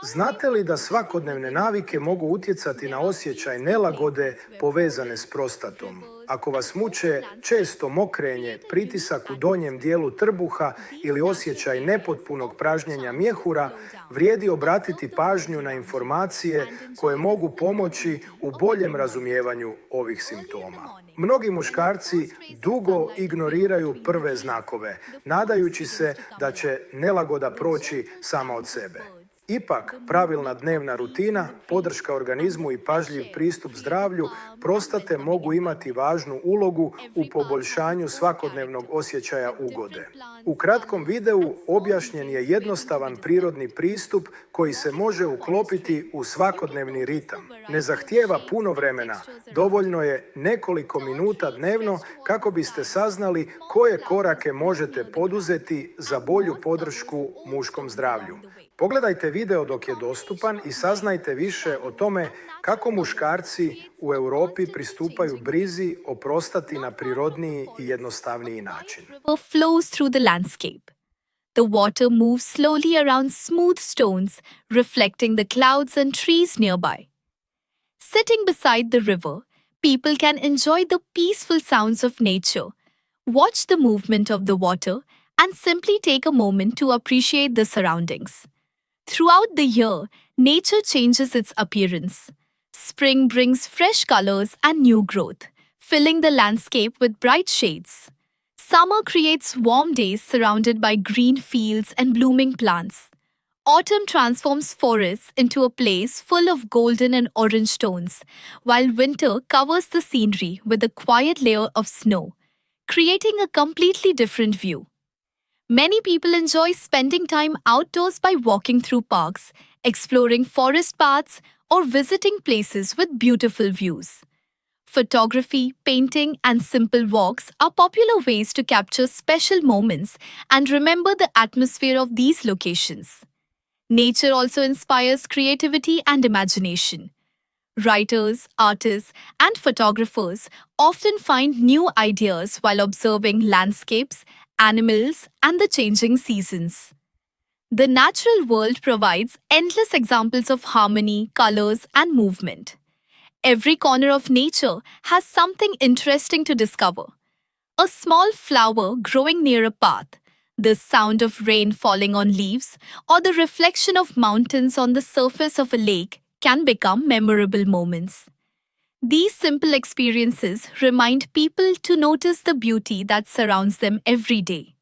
Znate li da svakodnevne navike mogu utjecati na osjećaj nelagode povezane s prostatom? Ako vas muče često mokrenje, pritisak u donjem dijelu trbuha ili osjećaj nepotpunog pražnjenja mjehura, vrijedi obratiti pažnju na informacije koje mogu pomoći u boljem razumijevanju ovih simptoma. Mnogi muškarci dugo ignoriraju prve znakove, nadajući se da će nelagoda proći sama od sebe. Ipak, pravilna dnevna rutina, podrška organizmu i pažljiv pristup zdravlju prostate mogu imati važnu ulogu u poboljšanju svakodnevnog osjećaja ugode. U kratkom videu objašnjen je jednostavan prirodni pristup koji se može uklopiti u svakodnevni ritam. Ne zahtijeva puno vremena, dovoljno je nekoliko minuta dnevno kako biste saznali koje korake možete poduzeti za bolju podršku muškom zdravlju. Pogledajte video dok je dostupan i saznajte više o tome kako muškarci u Europi pristupaju brizi o prostati na prirodniji i jednostavniji način. River flows through the landscape. The water moves slowly around smooth stones, reflecting the clouds and trees nearby. Sitting beside the river, people can enjoy the peaceful sounds of nature, watch the movement of the water, and simply take a moment to appreciate the surroundings. Throughout the year, nature changes its appearance. Spring brings fresh colors and new growth, filling the landscape with bright shades. Summer creates warm days surrounded by green fields and blooming plants. Autumn transforms forests into a place full of golden and orange tones, while winter covers the scenery with a quiet layer of snow, creating a completely different view. Many people enjoy spending time outdoors by walking through parks, exploring forest paths, or visiting places with beautiful views. Photography, painting, and simple walks are popular ways to capture special moments and remember the atmosphere of these locations. Nature also inspires creativity and imagination. Writers, artists, and photographers often find new ideas while observing landscapes, animals, and the changing seasons. The natural world provides endless examples of harmony, colors, and movement. Every corner of nature has something interesting to discover. A small flower growing near a path, the sound of rain falling on leaves, or the reflection of mountains on the surface of a lake can become memorable moments. These simple experiences remind people to notice the beauty that surrounds them every day.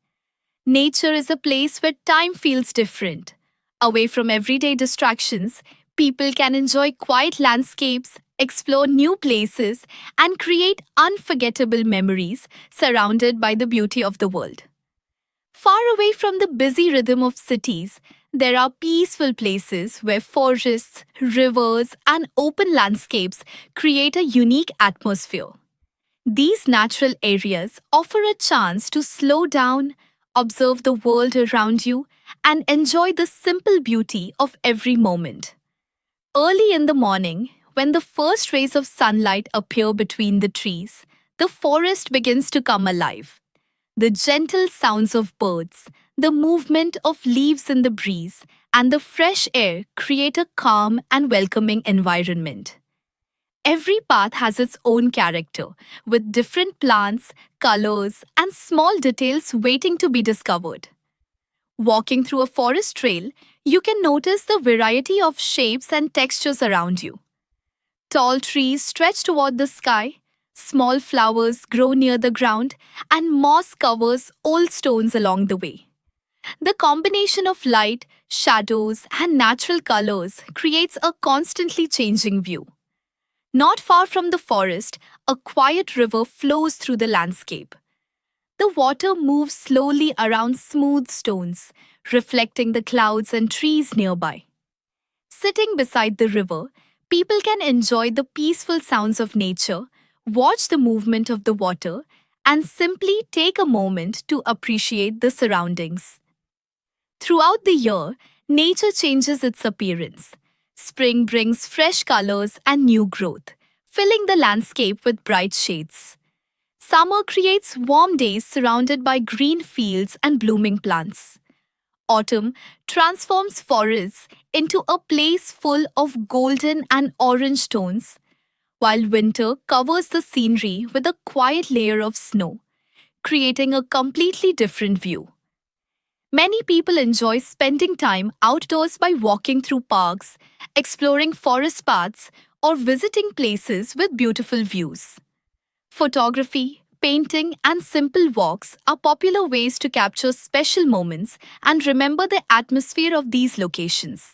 Nature is a place where time feels different. Away from everyday distractions, people can enjoy quiet landscapes, explore new places, and create unforgettable memories surrounded by the beauty of the world. Far away from the busy rhythm of cities, there are peaceful places where forests, rivers, and open landscapes create a unique atmosphere. These natural areas offer a chance to slow down, observe the world around you, and enjoy the simple beauty of every moment. Early in the morning, when the first rays of sunlight appear between the trees, the forest begins to come alive. The gentle sounds of birds, the movement of leaves in the breeze, and the fresh air create a calm and welcoming environment. Every path has its own character, with different plants, colors, and small details waiting to be discovered. Walking through a forest trail, you can notice the variety of shapes and textures around you. Tall trees stretch toward the sky, small flowers grow near the ground, and moss covers old stones along the way. The combination of light, shadows, and natural colors creates a constantly changing view. Not far from the forest, a quiet river flows through the landscape. The water moves slowly around smooth stones, reflecting the clouds and trees nearby. Sitting beside the river, people can enjoy the peaceful sounds of nature, watch the movement of the water, and simply take a moment to appreciate the surroundings. Throughout the year, nature changes its appearance. Spring brings fresh colors and new growth, filling the landscape with bright shades. Summer creates warm days surrounded by green fields and blooming plants. Autumn transforms forests into a place full of golden and orange tones, while winter covers the scenery with a quiet layer of snow, creating a completely different view. Many people enjoy spending time outdoors by walking through parks, exploring forest paths, or visiting places with beautiful views. Photography, painting, and simple walks are popular ways to capture special moments and remember the atmosphere of these locations.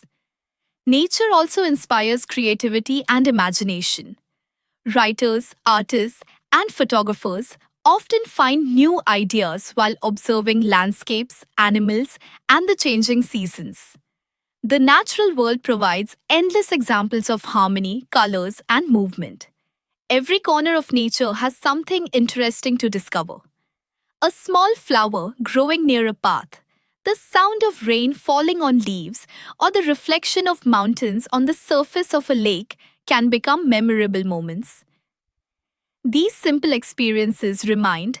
Nature also inspires creativity and imagination. Writers, artists, and photographers often find new ideas while observing landscapes, animals, and the changing seasons. The natural world provides endless examples of harmony, colors, and movement. Every corner of nature has something interesting to discover. A small flower growing near a path, the sound of rain falling on leaves, or the reflection of mountains on the surface of a lake can become memorable moments. These simple experiences remind